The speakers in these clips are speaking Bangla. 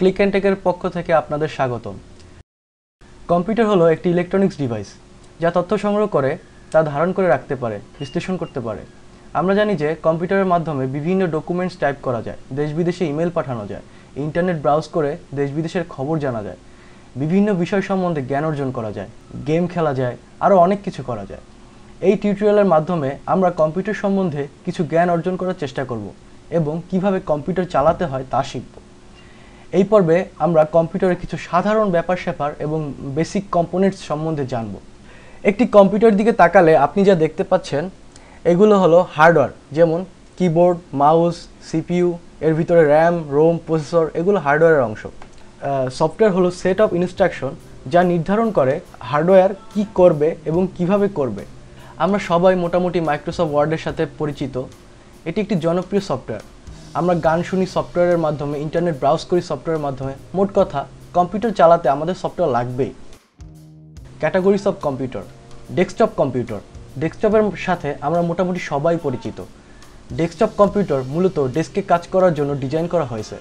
ক্লিক অ্যান্ড টেকের পক্ষ থেকে আপনাদের স্বাগতম। কম্পিউটার হলো একটি ইলেকট্রনিক্স ডিভাইস যা তথ্য সংগ্রহ করে তা ধারণ করে রাখতে পারে, বিশ্লেষণ করতে পারে। আমরা জানি যে কম্পিউটারের মাধ্যমে বিভিন্ন ডকুমেন্টস টাইপ করা যায়, দেশ বিদেশে ইমেল পাঠানো যায়, ইন্টারনেট ব্রাউজ করে দেশ বিদেশের খবর জানা যায়, বিভিন্ন বিষয় সম্বন্ধে জ্ঞান অর্জন করা যায়, গেম খেলা যায়, আরও অনেক কিছু করা যায়। এই টিউটোরিয়ালের মাধ্যমে আমরা কম্পিউটার সম্বন্ধে কিছু জ্ঞান অর্জন করার চেষ্টা করব এবং কিভাবে কম্পিউটার চালাতে হয় তা শিখব। এই পর্বে আমরা কম্পিউটারের কিছু সাধারণ ব্যাপার-স্যাপার এবং বেসিক কম্পোনেন্টস সম্বন্ধে জানব। একটি কম্পিউটার দিকে তাকালে আপনি যা দেখতে পাচ্ছেন এগুলো হলো হার্ডওয়্যার, যেমন কিবোর্ড, মাউস, সিপিইউ, এর ভিতরে র্যাম, রোম, প্রসেসর, এগুলো হার্ডওয়্যারের অংশ। সফটওয়্যার হলো সেট অফ ইনস্ট্রাকশন যা নির্ধারণ করে হার্ডওয়্যার কি করবে এবং কিভাবে করবে। আমরা সবাই মোটামুটি মাইক্রোসফট ওয়ার্ডের সাথে পরিচিত। এটি একটি জনপ্রিয় সফটওয়্যার। আমরা গান শুনি সফটওয়্যারের মাধ্যমে, ইন্টারনেট ব্রাউজ করি সফটওয়্যারের মাধ্যমে। মোট কথা, কম্পিউটার চালাতে আমাদের সফটওয়্যার লাগবেই। Categories of computer. Desktop computer. ডেস্কটপের সাথে আমরা মোটামুটি সবাই পরিচিত। ডেস্কটপ কম্পিউটার মূলত ডেস্কে কাজ করার জন্য ডিজাইন করা হয়েছে।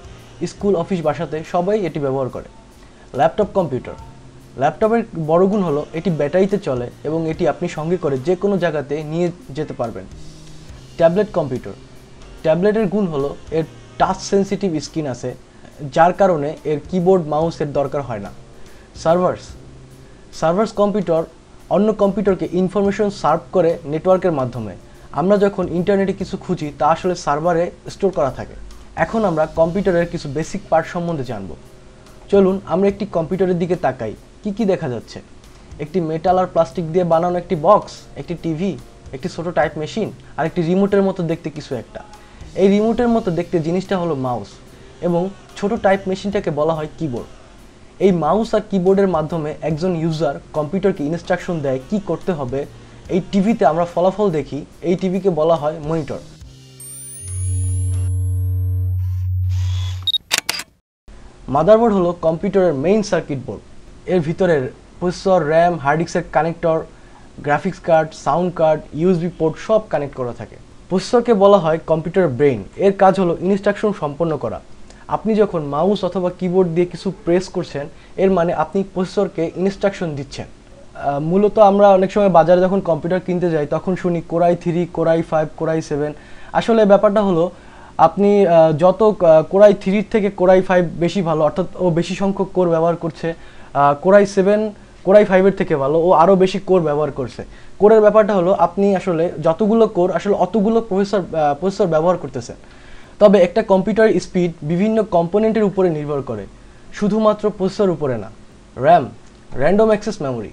স্কুল, অফিস, বাসাতে সবাই এটি ব্যবহার করে। Laptop computer. ল্যাপটপের বড় গুণ হলো এটি ব্যাটারিতে চলে এবং এটি আপনি সঙ্গে করে যে কোনো জায়গাতে নিয়ে যেতে পারবেন। Tablet computer. ট্যাবলেটের গুণ হলো এর টাচ সেন্সিটিভ স্ক্রিন আছে, যার কারণে এর কিবোর্ড, মাউসের দরকার হয় না। সার্ভার্স কম্পিউটার অন্য কম্পিউটারকে ইনফরমেশন সার্ভ করে নেটওয়ার্কের মাধ্যমে। আমরা যখন ইন্টারনেটে কিছু খুঁজি তা আসলে সার্ভারে স্টোর করা থাকে। এখন আমরা কম্পিউটারের কিছু বেসিক পার্ট সম্বন্ধে জানব। চলুন আমরা একটি কম্পিউটারের দিকে তাকাই। কি দেখা যাচ্ছে? একটি মেটাল আর প্লাস্টিক দিয়ে বানানো একটি বক্স, একটি টিভি, একটি ছোট টাইপ মেশিন আর একটি রিমোটের মতো দেখতে কিছু একটা। এই রিমোটের মতো দেখতে জিনিসটা হলো মাউস এবং ছোট টাইপ মেশিনটাকে বলা হয় কিবোর্ড। এই মাউস আর কিবোর্ডের মাধ্যমে একজন ইউজার কম্পিউটারকে ইনস্ট্রাকশন দেয় কি করতে হবে। এই টিভিতে আমরা ফলাফল দেখি, এই টিভিকে বলা হয় মনিটর। মাদারবোর্ড হলো কম্পিউটারের মেইন সার্কিট বোর্ড। এর ভিতরের প্রসেসর, র্যাম, হার্ড ডিস্কের connector, graphics card, sound card, USB port সব কানেক্ট করা থাকে। প্রসেসরকে বলা হয় কম্পিউটারের ব্রেইন। এর কাজ হলো ইনস্ট্রাকশন সম্পন্ন করা। আপনি যখন মাউস অথবা কিবোর্ড দিয়ে কিছু প্রেস করছেন, এর মানে আপনি প্রসেসরকে ইনস্ট্রাকশন দিচ্ছেন। মূলত আমরা অনেক সময় বাজারে যখন কম্পিউটার কিনতে যাই তখন শুনি কোরাই 3, কোরাই 5, কোরাই 7। আসলে ব্যাপারটা হলো আপনি যত কোরাই 3 থেকে কোরাই 5 বেশি ভালো, অর্থাৎ ও বেশি সংখ্যক কোর ব্যবহার করছে। কোরাই 7 কোরাই 5-এর থেকে ভালো, ও আরও বেশি কোর ব্যবহার করছে। কোরের ব্যাপারটা হলো আপনি আসলে যতগুলো কোর আসলে অতগুলো প্রসেসর ব্যবহার করতেছেন। তবে একটা কম্পিউটার স্পিড বিভিন্ন কম্পোনেন্টের উপরে নির্ভর করে, শুধুমাত্র প্রসেসর উপরে না। RAM, random access memory.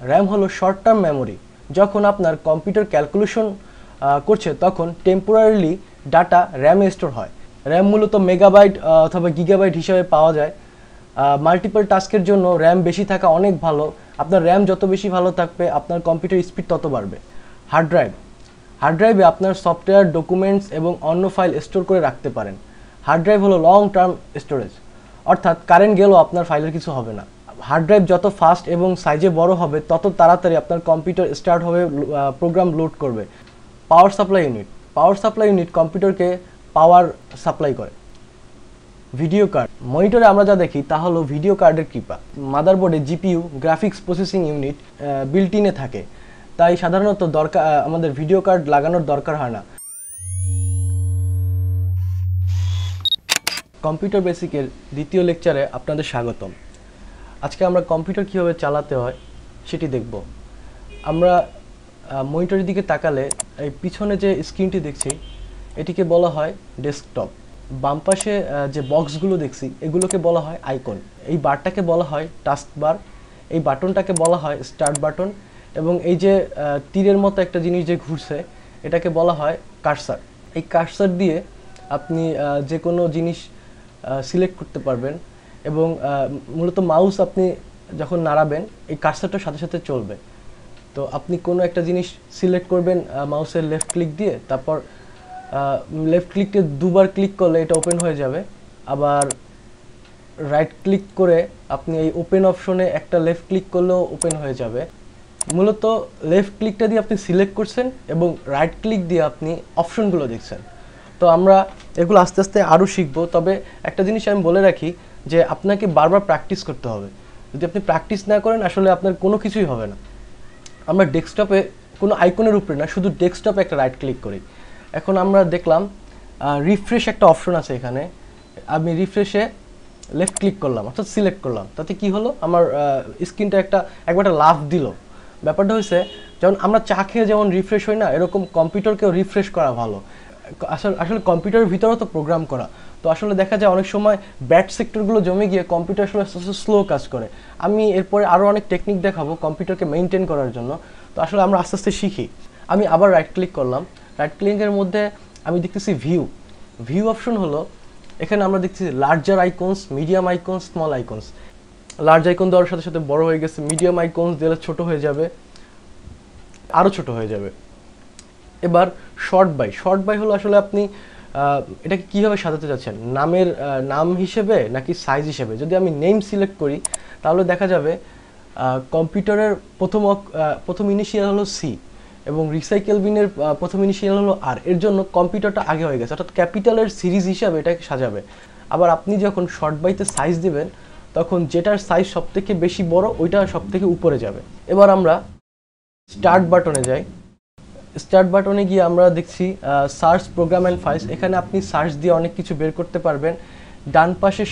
RAM হলো শর্ট টার্ম মেমোরি। যখন আপনার কম্পিউটার ক্যালকুলেশন করছে তখন টেম্পোরারিলি ডাটা র্যামে স্টোর হয়। র্যাম মূলত মেগাবাইট অথবা গিগাবাইট হিসাবে পাওয়া যায়। মাল্টিপল টাস্কের জন্য র্যাম বেশি থাকা অনেক ভালো। আপনার র্যাম যত বেশি ভালো থাকবে আপনার কম্পিউটার স্পিড তত বাড়বে। Hard drive. হার্ড ড্রাইভে আপনার সফটওয়্যার, ডকুমেন্টস এবং অন্য ফাইল স্টোর করে রাখতে পারেন। হার্ড ড্রাইভ হলো লং টার্ম স্টোরেজ, অর্থাৎ কারেন্ট গেলেও আপনার ফাইলের কিছু হবে না। হার্ড ড্রাইভ যত ফাস্ট এবং সাইজে বড় হবে তত তাড়াতাড়ি আপনার কম্পিউটার স্টার্ট হবে, প্রোগ্রাম লোড করবে। Power supply unit. Power supply unit কম্পিউটারকে পাওয়ার সাপ্লাই করে। Video card. মনিটরে আমরা যা দেখি তা হলো ভিডিও কার্ডের কৃপা। মাদারবোর্ডে GPU, graphics processing unit built ইনে থাকে, তাই সাধারণত আমাদের ভিডিও কার্ড লাগানোর দরকার হয় না। কম্পিউটার বেসিকের দ্বিতীয় লেকচারে আপনাদের স্বাগতম। আজকে আমরা কম্পিউটার কীভাবে চালাতে হয় সেটি দেখব। আমরা মনিটরের দিকে তাকালে এই পিছনে যে স্ক্রিনটি দেখছি এটিকে বলা হয় ডেস্কটপ। বাম পাশে যে বক্সগুলো দেখছি এগুলোকে বলা হয় আইকন। এই বারটাকে বলা হয় টাস্ক বার। এই বাটনটাকে বলা হয় স্টার্ট বাটন এবং এই যে তীরের মতো একটা জিনিস যে ঘুরছে এটাকে বলা হয় কার্সার। এই কার্সার দিয়ে আপনি যে কোনো জিনিস সিলেক্ট করতে পারবেন এবং মূলত মাউস আপনি যখন নাড়াবেন এই কার্সারটার সাথে সাথে চলবে। তো আপনি কোনো একটা জিনিস সিলেক্ট করবেন মাউসের লেফট ক্লিক দিয়ে, তারপর লেফট ক্লিককে দুবার ক্লিক করলে এটা ওপেন হয়ে যাবে। আবার রাইট ক্লিক করে আপনি এই ওপেন অপশনে একটা লেফট ক্লিক করলেও ওপেন হয়ে যাবে। মূলত লেফট ক্লিকটা দিয়ে আপনি সিলেক্ট করছেন এবং রাইট ক্লিক দিয়ে আপনি অপশনগুলো দেখছেন। তো আমরা এগুলো আস্তে আস্তে আরও শিখবো। তবে একটা জিনিস আমি বলে রাখি যে আপনাকে বারবার প্র্যাকটিস করতে হবে। যদি আপনি প্র্যাকটিস না করেন আসলে আপনার কোনো কিছুই হবে না। আমরা ডেস্কটপে কোনো আইকনের উপরে না, শুধু ডেস্কটপে একটা রাইট ক্লিক করি। এখন আমরা দেখলাম রিফ্রেশ একটা অপশন আছে এখানে। আমি রিফ্রেশে লেফট ক্লিক করলাম, অর্থাৎ সিলেক্ট করলাম। তাতে কি হলো, আমার স্ক্রিনটা একবার লাফ দিল। ব্যাপারটা হয়েছে, যেমন আমরা চা খেয়ে যেমন রিফ্রেশ হই না, এরকম কম্পিউটারকেও রিফ্রেশ করা ভালো। আসলে কম্পিউটারের ভিতরেও তো প্রোগ্রাম করা, তো আসলে দেখা যায় অনেক সময় ব্যাড সেক্টরগুলো জমে গিয়ে কম্পিউটার আসলে স্লো কাজ করে। আমি এরপরে আরও অনেক টেকনিক দেখাবো কম্পিউটারকে মেনটেন করার জন্য। তো আসলে আমরা আস্তে আস্তে শিখি। আমি আবার রাইট ক্লিক করলাম। রাইট ক্লিকের মধ্যে আমি দেখতেছি ভিউ অপশন হলো, এখানে আমরা দেখতেছি larger icons, medium icons, small icons. Large icon দেওয়ার সাথে সাথে বড় হয়ে গেছে, মিডিয়াম আইকনস দিলে ছোট হয়ে যাবে, আরও ছোট হয়ে যাবে। এবার শর্ট বাই হলো আসলে আপনি এটাকে কীভাবে সাজাতে চাচ্ছেন, নাম হিসেবে নাকি সাইজ হিসেবে। যদি আমি নেম সিলেক্ট করি তাহলে দেখা যাবে কম্পিউটারের প্রথম ইনিশিয়াল হলো সি এবং রিসাইকেল বিনের প্রথম ইনিশিয়াল হলো আর। এর জন্য কম্পিউটারটা আগে হয়ে গেছে, অর্থাৎ ক্যাপিটালের সিরিজ হিসাবে এটাকে সাজাবে। আবার আপনি যখন শর্ট বাইতে সাইজ দিবেন তখন যেটার সাইজ সবথেকে বেশি বড় ওইটা সবথেকে উপরে যাবে। এবার আমরা স্টার্ট বাটনে যাই। স্টার্ট বাটনে গিয়ে আমরা দেখছি সার্চ প্রোগ্রাম অ্যান্ড ফাইলস। এখানে আপনি সার্চ দিয়ে অনেক কিছু বের করতে পারবেন। ডান পাশে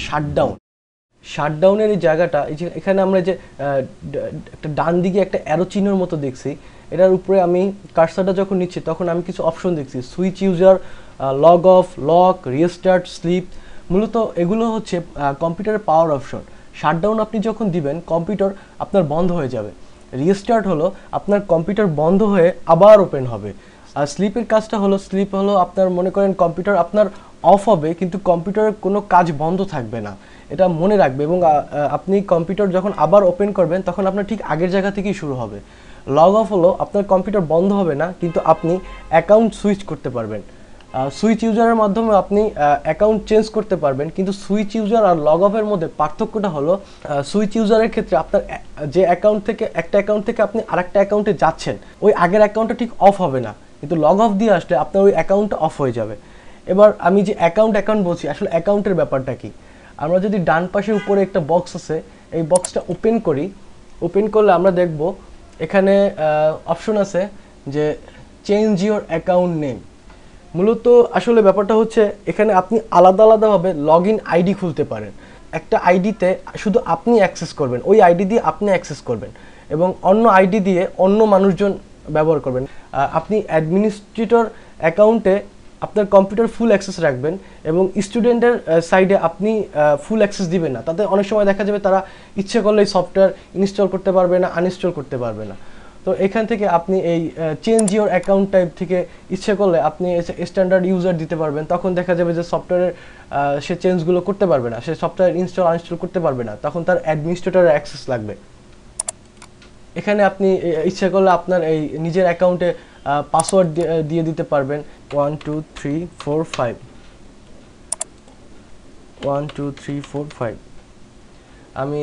শাটডাউনের এই জায়গাটা, এই যে এখানে আমরা যে একটা ডান দিকে একটা অ্যারো চিহ্নের মতো দেখছি, এটার উপরে আমি কার্সারটা যখন নিচ্ছি তখন আমি কিছু অপশন দেখছি, switch user, log off, lock, restart, sleep. মূলত এগুলো হচ্ছে কম্পিউটারের পাওয়ার অপশন। শাটডাউন আপনি যখন দিবেন কম্পিউটার আপনার বন্ধ হয়ে যাবে। রিস্টার্ট হলো আপনার কম্পিউটার বন্ধ হয়ে আবার ওপেন হবে। আর স্লিপের কাজটা হলো, স্লিপ হলো আপনার মনে করেন কম্পিউটার আপনার অফ হবে কিন্তু কম্পিউটারের কোনো কাজ বন্ধ থাকবে না, এটা মনে রাখবে। এবং আপনি কম্পিউটার যখন আবার ওপেন করবেন তখন আপনার ঠিক আগের জায়গা থেকেই শুরু হবে। লগ অফ হলো আপনার কম্পিউটার বন্ধ হবে না কিন্তু আপনি অ্যাকাউন্ট সুইচ করতে পারবেন। সুইচ ইউজারের মাধ্যমে আপনি অ্যাকাউন্ট চেঞ্জ করতে পারবেন, কিন্তু সুইচ ইউজার আর লগ অফের মধ্যে পার্থক্যটা হলো সুইচ ইউজারের ক্ষেত্রে আপনার যে অ্যাকাউন্ট থেকে একটা অ্যাকাউন্ট থেকে আপনি আরেকটা অ্যাকাউন্টে যাচ্ছেন, ওই আগের অ্যাকাউন্টটা ঠিক অফ হবে না, কিন্তু লগ অফ দিয়ে আসলে আপনার ওই অ্যাকাউন্টটা অফ হয়ে যাবে। এবার আমি যে অ্যাকাউন্ট বলছি, আসলে অ্যাকাউন্টের ব্যাপারটা কি। আমরা যদি ডান পাশে উপরে একটা বক্স আছে, এই বক্সটা ওপেন করি, ওপেন করলে আমরা দেখব এখানে অপশন আছে যে চেঞ্জ ইওর অ্যাকাউন্ট নেম। মূলত আসলে ব্যাপারটা হচ্ছে এখানে আপনি আলাদা আলাদাভাবে লগ ইন আইডি খুলতে পারেন। একটা আইডিতে শুধু আপনি অ্যাক্সেস করবেন, ওই আইডি দিয়ে আপনি অ্যাক্সেস করবেন এবং অন্য আইডি দিয়ে অন্য মানুষজন ব্যবহার করবেন। আপনি অ্যাডমিনিস্ট্রেটর অ্যাকাউন্টে আপনার কম্পিউটার ফুল অ্যাক্সেস রাখবেন এবং স্টুডেন্টের সাইডে আপনি ফুল অ্যাক্সেস দিবেন না। তাতে অনেক সময় দেখা যাবে তারা ইচ্ছে করলে এই সফটওয়্যার ইনস্টল করতে পারবে না, আনইনস্টল করতে পারবে না। তো এখান থেকে আপনি এই চেঞ্জ ইওর অ্যাকাউন্ট টাইপ থেকে ইচ্ছে করলে আপনি স্ট্যান্ডার্ড ইউজার দিতে পারবেন। তখন দেখা যাবে যে সফটওয়্যারের সে চেঞ্জগুলো করতে পারবে না, সে সফটওয়্যার ইনস্টল আনইনস্টল করতে পারবে না, তখন তার অ্যাডমিনিস্ট্রেটরের অ্যাক্সেস লাগবে। এখানে আপনি ইচ্ছে করলে আপনার এই নিজের অ্যাকাউন্টে পাসওয়ার্ড দিয়ে দিতে পারবেন 1 2 3 4 5 1 2 3 4 5। আমি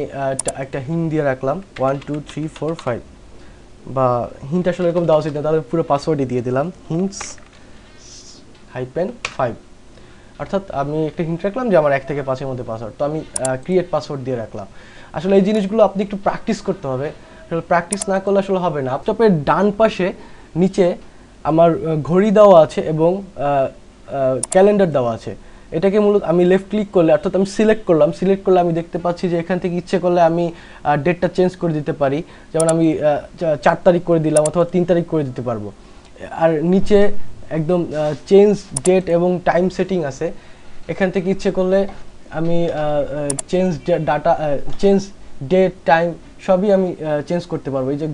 একটা হিন্ট দিয়ে রাখলাম 1 2 3 4 5, বা হিন্ট আসলে এরকম দেওয়া উচিত না, তাহলে পুরো পাসওয়ার্ডই দিয়ে দিলাম hints -5। অর্থাৎ আমি একটা হিন্ট রাখলাম যে আমার 1 থেকে 5-এর মধ্যে পাসওয়ার্ড, তো আমি ক্রিয়েট পাসওয়ার্ড দিয়ে রাখলাম। আসলে এই জিনিসগুলো আপনি একটু প্র্যাকটিস করতে হবে, আসলে প্র্যাকটিস না করলে আসলে হবে না। ল্যাপটপের ডান পাশে নিচে আমার ঘড়ি দেওয়া আছে এবং ক্যালেন্ডার দেওয়া আছে। এটাকে মূলত আমি লেফট ক্লিক করলে, অর্থাৎ আমি সিলেক্ট করলে আমি দেখতে পাচ্ছি যে এখান থেকে ইচ্ছে করলে আমি ডেটটা চেঞ্জ করে দিতে পারি। যেমন আমি 4 তারিখ করে দিলাম অথবা 3 তারিখ করে দিতে পারবো। আর নিচে একদম চেঞ্জ ডেট এবং টাইম সেটিং আছে, এখান থেকে ইচ্ছে করলে আমি চেঞ্জ ডেট টাইম সবই আমি চেঞ্জ করতে পারবো। এই যে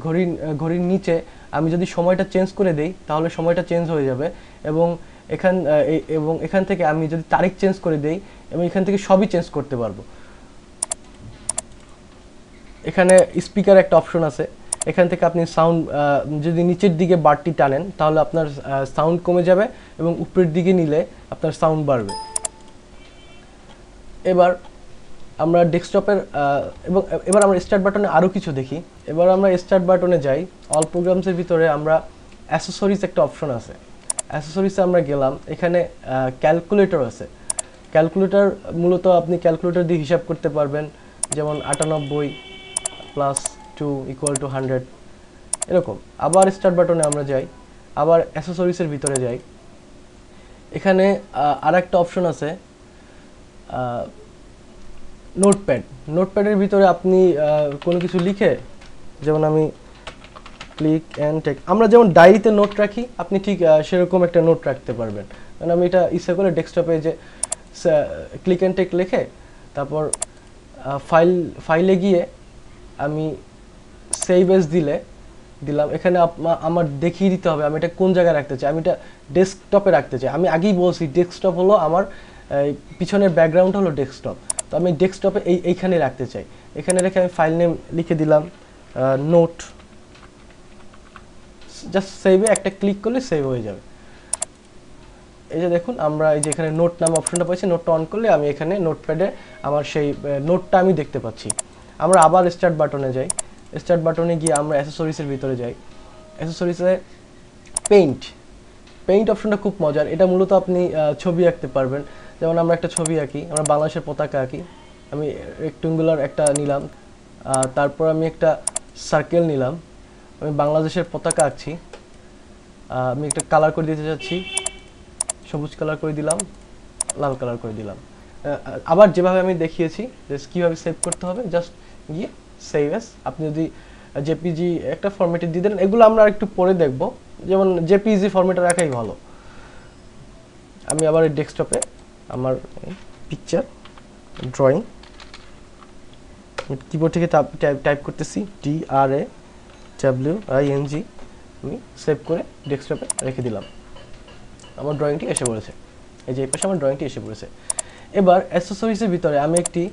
ঘড়ির নিচে আমি যদি সময়টা চেঞ্জ করে দেই তাহলে সময়টা চেঞ্জ হয়ে যাবে এবং এখান থেকে আমি যদি তারিখ চেঞ্জ করে দেই এবং এখান থেকে সবই চেঞ্জ করতে পারবো। এখানে স্পিকার একটা অপশন আছে, এখান থেকে আপনি সাউন্ড যদি নিচের দিকে বারটি টানেন তাহলে আপনার সাউন্ড কমে যাবে এবং উপরের দিকে নিলে আপনার সাউন্ড বাড়বে। এবার আমরা ডেস্কটপের এবার আমরা স্টার্ট বাটনে আরও কিছু দেখি। এবার আমরা স্টার্ট বাটনে যাই। অল প্রোগ্রামসের ভিতরে আমরা অ্যাসেসরিজ একটা অপশন আছে, অ্যাসেসরিজে আমরা গেলাম, এখানে ক্যালকুলেটর আছে। ক্যালকুলেটর মূলত আপনি ক্যালকুলেটর দিয়ে হিসাব করতে পারবেন, যেমন 98 প্লাস 2 ইকুয়াল টু 100 এরকম। আবার স্টার্ট বাটনে আমরা যাই, আবার অ্যাক্সেসরিজের ভিতরে যাই। এখানে আর একটা অপশন আছে নোটপ্যাডের ভিতরে আপনি কোনো কিছু লিখে, যেমন আমি ক্লিক অ্যান্ড টেক, আমরা যেমন ডায়েরিতে নোট রাখি আপনি ঠিক সেরকম একটা নোট রাখতে পারবেন। কারণ আমি এটা ইচ্ছা করে ডেস্কটপে যে ক্লিক অ্যান্ড টেক লিখে তারপর ফাইলে গিয়ে আমি সেভ এজ দিলাম। এখানে আমার দেখিয়ে দিতে হবে আমি এটা কোন জায়গায় রাখতে চাই। আমি এটা ডেস্কটপে রাখতে চাই। আমি আগেই বলছি ডেস্কটপ হলো আমার পিছনের ব্যাকগ্রাউন্ড হলো ডেস্কটপ, তো আমি ডেস্কটপে এইখানে রাখতে চাই। এখানে রেখে আমি ফাইল নেম লিখে দিলাম নোট, জাস্ট সেভে একটা ক্লিক করলে সেভ হয়ে যাবে। এই যে দেখুন আমরা এই যে এখানে নোট নামে অপশনটা পাচ্ছি, নোটটা অন করলে আমি এখানে নোটপ্যাডে আমার সেই নোটটা আমি দেখতে পাচ্ছি। আমরা আবার স্টার্ট বাটনে যাই, স্টার্ট বাটনে গিয়ে আমরা অ্যাক্সেসরিজের ভিতরে যাই। অ্যাক্সেসরিজে পেইন্ট অপশনটা খুব মজার। এটা মূলত আপনি ছবি আঁকতে পারবেন। যেমন আমরা একটা ছবি আঁকি, আমরা বাংলাদেশের পতাকা আঁকি। আমি রেক্টেঙ্গুলার একটা নিলাম, তারপর আমি একটা সার্কেল নিলাম, আমি বাংলাদেশের পতাকা আঁকছি। আমি একটা কালার করে দিতে চাচ্ছি, সবুজ কালার করে দিলাম, লাল কালার করে দিলাম। আবার যেভাবে আমি দেখিয়েছি যে কীভাবে সেভ করতে হবে, জাস্ট গিয়ে সেভ এস। আপনি যদি জেপিজি একটা ফরম্যাটে দিয়ে দেন, এগুলো আমরা একটু পরে দেখব, যেমন জেপিজি ফরম্যাটে রাখাই ভালো। আমি আবার এই ডেস্কটপে আমার পিকচার ড্রয়িং কিবোর্ড থেকে টাইপ করতেছি DRAWING, আমি সেভ করে ডেস্কটপে রেখে দিলাম। আমার ড্রয়িংটি এসে পড়েছে, এই যে এই পাশে আমার ড্রয়িংটি এসে পড়েছে। এবার অ্যাক্সেসরিজের ভিতরে আমি একটি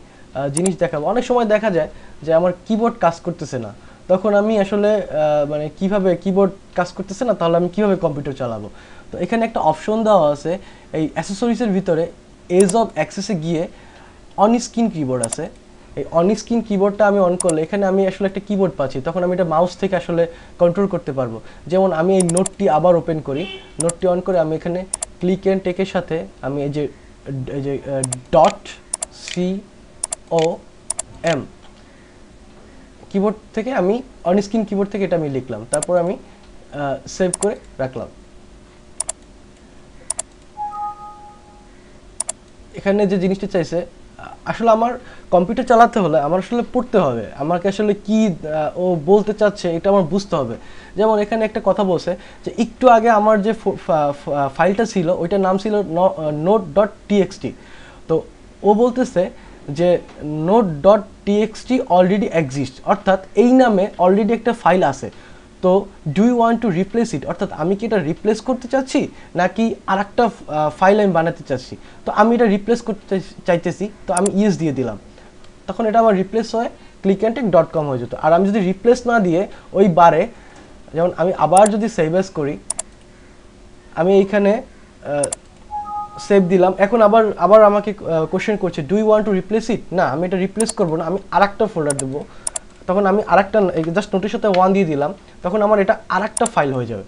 জিনিস দেখাবো। অনেক সময় দেখা যায় যে আমার কিবোর্ড কাজ করতেছে না, তখন আমি আসলে মানে কিভাবে কিবোর্ড কাজ করতেছে না, তাহলে আমি কিভাবে কম্পিউটার চালাবো। তো এখানে একটা অপশন দেওয়া আছে এই অ্যাক্সেসরিজের ভিতরে, এজ অফ অ্যাক্সেসে গিয়ে অন স্ক্রিন কিবোর্ড আছে। এই অন স্ক্রিন কিবোর্ডটা আমি অন করলে এখানে আমি আসলে একটা কিবোর্ড পাচ্ছি, তখন আমি এটা মাউস থেকে আসলে কন্ট্রোল করতে পারবো। যেমন আমি এই নোটটি আবার ওপেন করি, নোটটি অন করে আমি এখানে ক্লিক অ্যান্ড টেকের সাথে আমি এই যে .com কিবোর্ড থেকে আমি অন স্ক্রিন কিবোর্ড থেকে এটা আমি লিখলাম, তারপর আমি সেভ করে রাখলাম। এখানে যে জিনিসটা চাইছে, আসলে আমার কম্পিউটার চালাতে হলে আমার আসলে পড়তে হবে, আমাকে আসলে কি ও বলতে চাচ্ছে এটা আমার বুঝতে হবে। যেমন এখানে একটা কথা বলছে যে একটু আগে আমার যে ফাইলটা ছিল ওইটার নাম ছিল note.txt, তো ও বলতেছে যে note.txt অলরেডি এক্সিস্ট, অর্থাৎ এই নামে অলরেডি একটা ফাইল আছে। তো do you want to replace it, অর্থাৎ আমি কি এটা রিপ্লেস করতে চাচ্ছি নাকি আর একটা ফাইল আমি বানাতে চাচ্ছি। তো আমি এটা রিপ্লেস করতে চাইতেছি, তো আমি ইয়েস দিয়ে দিলাম, তখন এটা আমার রিপ্লেস হয়ে clickandtech.com হয়ে যেত। আর আমি যদি রিপ্লেস না দিয়ে ওই বারে, যেমন আমি আবার যদি সেভ এস করি, আমি এইখানে সেভ দিলাম, এখন আবার আমাকে কোশ্চেন করছে do you want to replace it, না আমি এটা রিপ্লেস করবো না, আমি আরেকটা ফোল্ডার দেবো। তখন আমি আরেকটা জাস্ট নোটের সাথে 1 দিয়ে দিলাম, তখন আমার এটা আরেকটা ফাইল হয়ে যাবে।